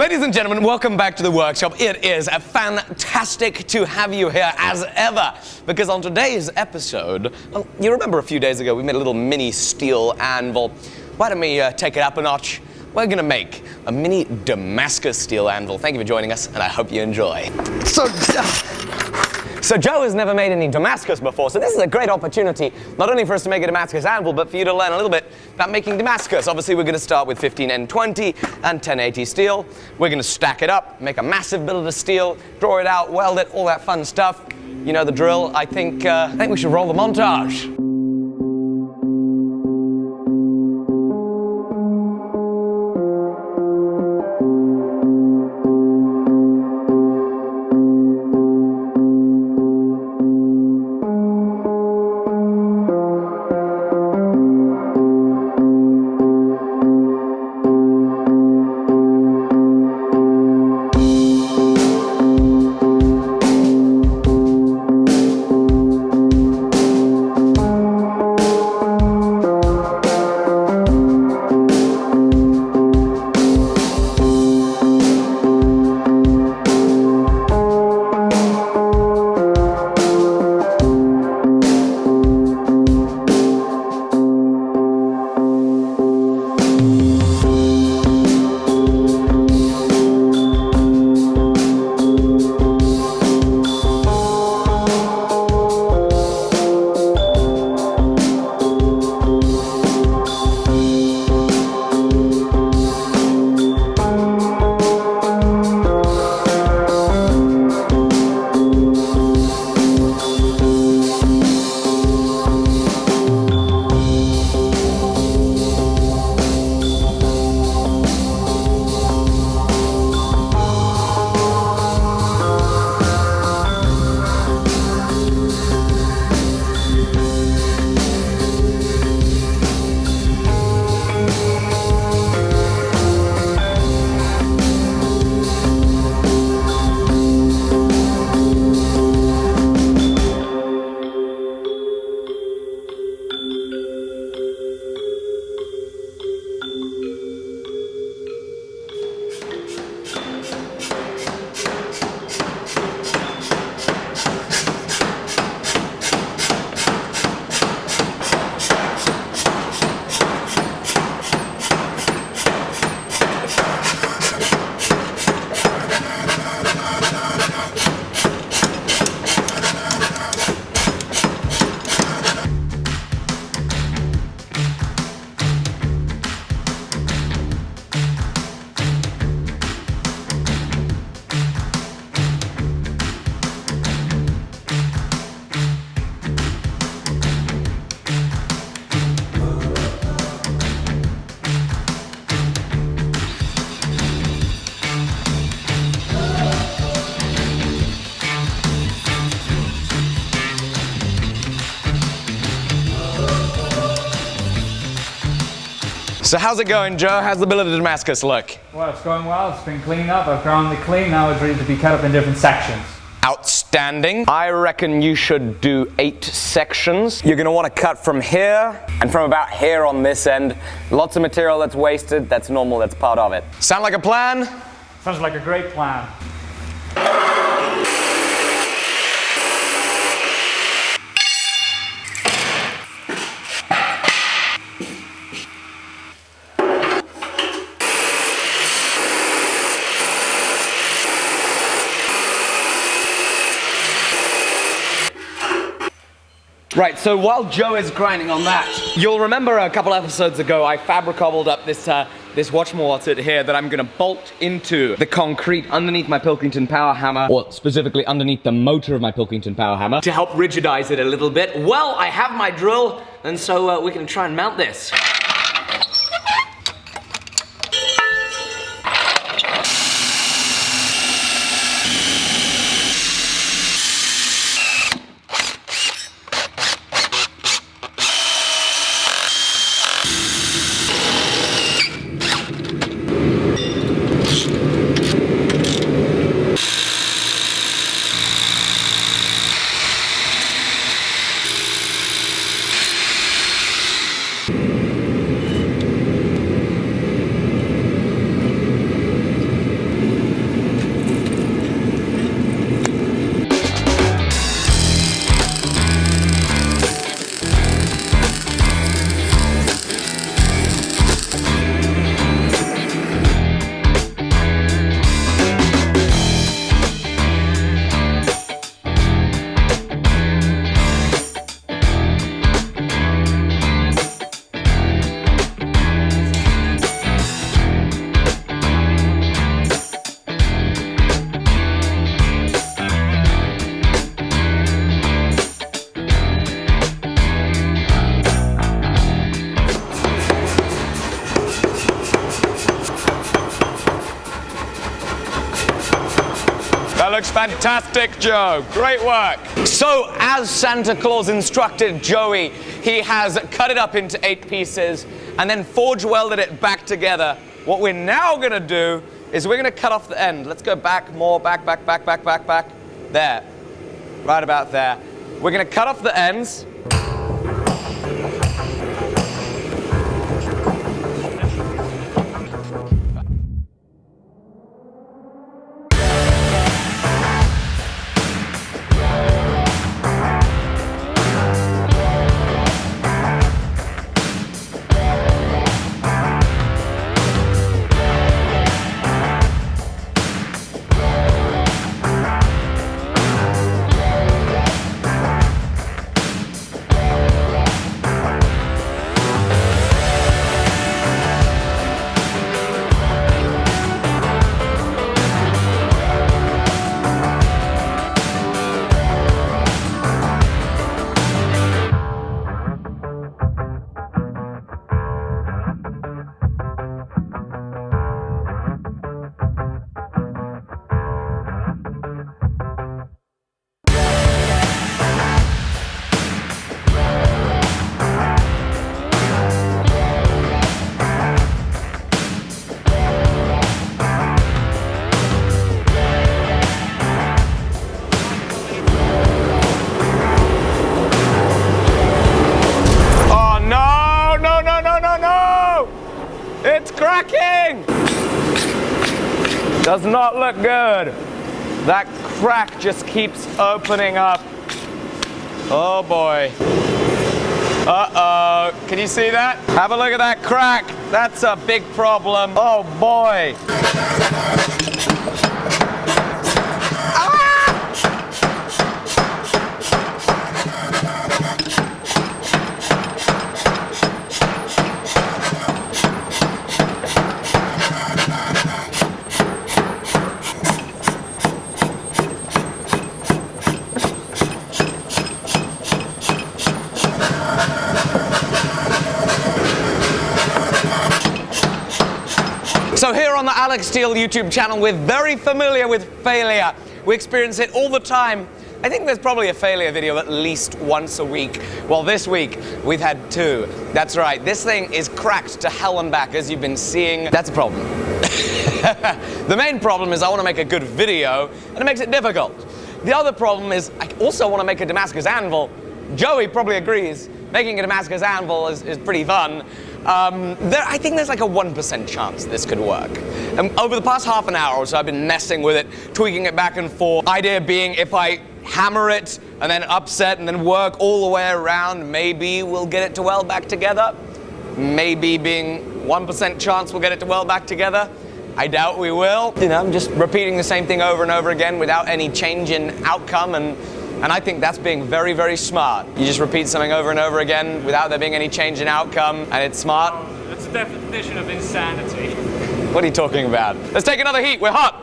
Ladies and gentlemen, welcome back to the workshop. It is fantastic to have you here as ever, because on today's episode, well, you remember a few days ago we made a little mini steel anvil. Why don't we take it up a notch? We're gonna make a mini Damascus steel anvil. Thank you for joining us, and I hope you enjoy. So Joe has never made any Damascus before, so this is a great opportunity, not only for us to make a Damascus anvil, but for you to learn a little bit about making Damascus. Obviously, we're going to start with 15N20 and 1080 steel. We're going to stack it up, make a massive billet of steel, draw it out, weld it, all that fun stuff. You know the drill. I think we should roll the montage. So how's it going, Joe? How's the billet of Damascus look? Well, it's going well. It's been cleaned up. I've ground it clean. Now it's ready to be cut up in different sections. Outstanding. I reckon you should do 8 sections. You're going to want to cut from here and from about here on this end. Lots of material that's wasted. That's normal. That's part of it. Sound like a plan? Sounds like a great plan. Right, so while Joe is grinding on that, you'll remember a couple episodes ago I fabricobbled up this watch mortar here that I'm gonna bolt into the concrete underneath my Pilkington power hammer, or specifically underneath the motor of my Pilkington power hammer, to help rigidize it a little bit. Well, I have my drill, and so we're gonna try and mount this. looks fantastic, Joe. Great work. So, as Santa Claus instructed Joey, he has cut it up into 8 pieces and then forge welded it back together. What we're now gonna do is we're gonna cut off the end. Let's go back more, back. There, right about there. We're gonna cut off the ends. It's cracking! Does not look good. That crack just keeps opening up. Oh boy. Uh-oh. Can you see that? Have a look at that crack. That's a big problem. Oh boy. So here on the Alex Steele YouTube channel, we're very familiar with failure. We experience it all the time. I think there's probably a failure video at least once a week. Well, this week, we've had 2. That's right, this thing is cracked to hell and back, as you've been seeing. That's a problem. The main problem is I want to make a good video, and it makes it difficult. The other problem is I also want to make a Damascus anvil. Joey probably agrees. Making a Damascus anvil is pretty fun. I think there's like a 1% chance this could work. And over the past half an hour or so, I've been messing with it, tweaking it back and forth. Idea being, if I hammer it and then upset and then work all the way around, maybe we'll get it to weld back together. Maybe being 1% chance we'll get it to weld back together. I doubt we will. You know, I'm just repeating the same thing over and over again without any change in outcome, and I think that's being very, very smart. You just repeat something over and over again without there being any change in outcome, and it's smart. That's the definition of insanity. What are you talking about? Let's take another heat, we're hot.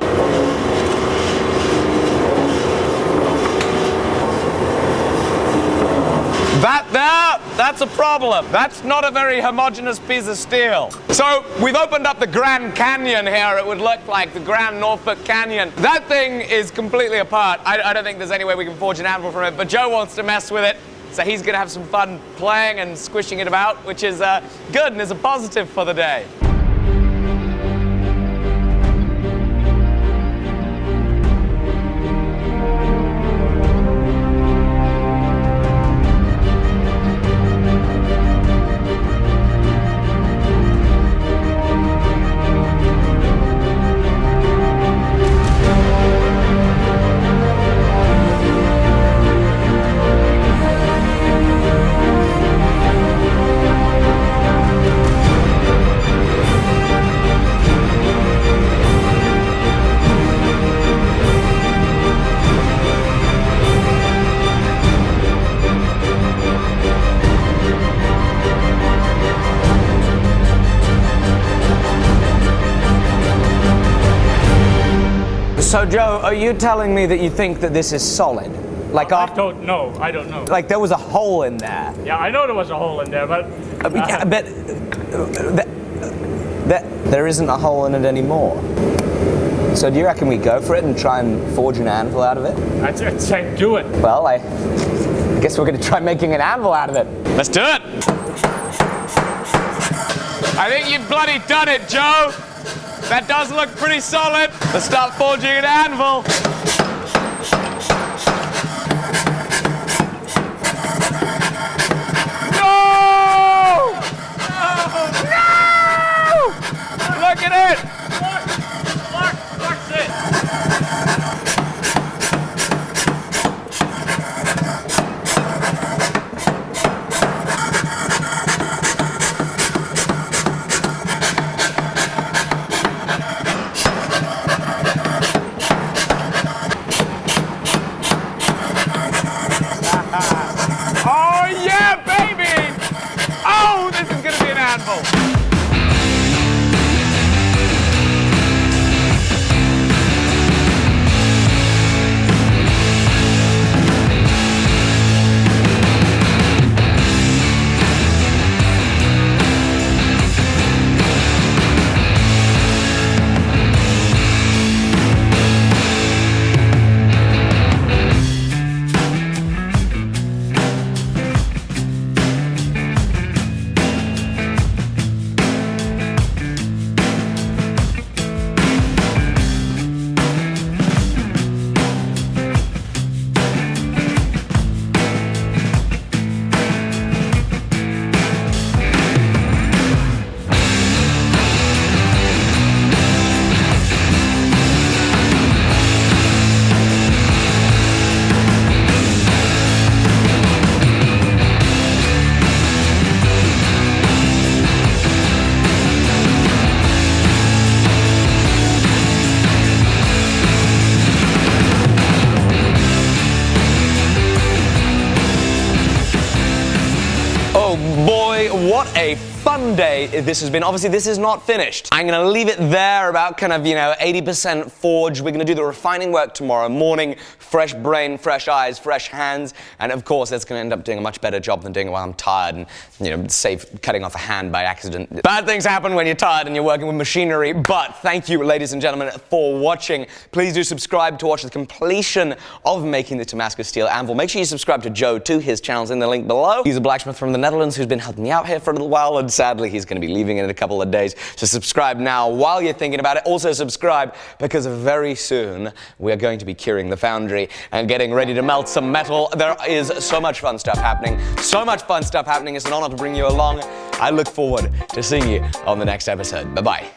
That's a problem. That's not a very homogeneous piece of steel. So we've opened up the Grand Canyon here, it would look like, the Grand Norfolk Canyon. That thing is completely apart. I don't think there's any way we can forge an anvil from it, but Joe wants to mess with it, so he's gonna have some fun playing and squishing it about, which is good and is a positive for the day. So Joe, are you telling me that you think that this is solid? Like I don't know. Like there was a hole in there. Yeah, I know there was a hole in there, but... Yeah, but there isn't a hole in it anymore. So do you reckon we go for it and try and forge an anvil out of it? I'd say do it. Well, I guess we're gonna try making an anvil out of it. Let's do it! I think you've bloody done it, Joe! That does look pretty solid. Let's start forging an anvil. No! No! Look at it! Oh yeah, baby! Oh, this is gonna be an anvil. Oh boy, what a fun day this has been. Obviously, this is not finished. I'm gonna leave it there about kind of, 80% forged. We're gonna do the refining work tomorrow morning. Fresh brain, fresh eyes, fresh hands. And of course, that's gonna end up doing a much better job than doing it while I'm tired and, safe cutting off a hand by accident. Bad things happen when you're tired and you're working with machinery. But thank you, ladies and gentlemen, for watching. Please do subscribe to watch the completion of making the Damascus Steel Anvil. Make sure you subscribe to Joe too. His channel's in the link below. He's a blacksmith from the Netherlands who's been helping me out here for a little while, and sadly he's going to be leaving in a couple of days. So subscribe now while you're thinking about it. Also subscribe because very soon we're going to be curing the foundry and getting ready to melt some metal. There is so much fun stuff happening. So much fun stuff happening. It's an honor to bring you along. I look forward to seeing you on the next episode. Bye-bye.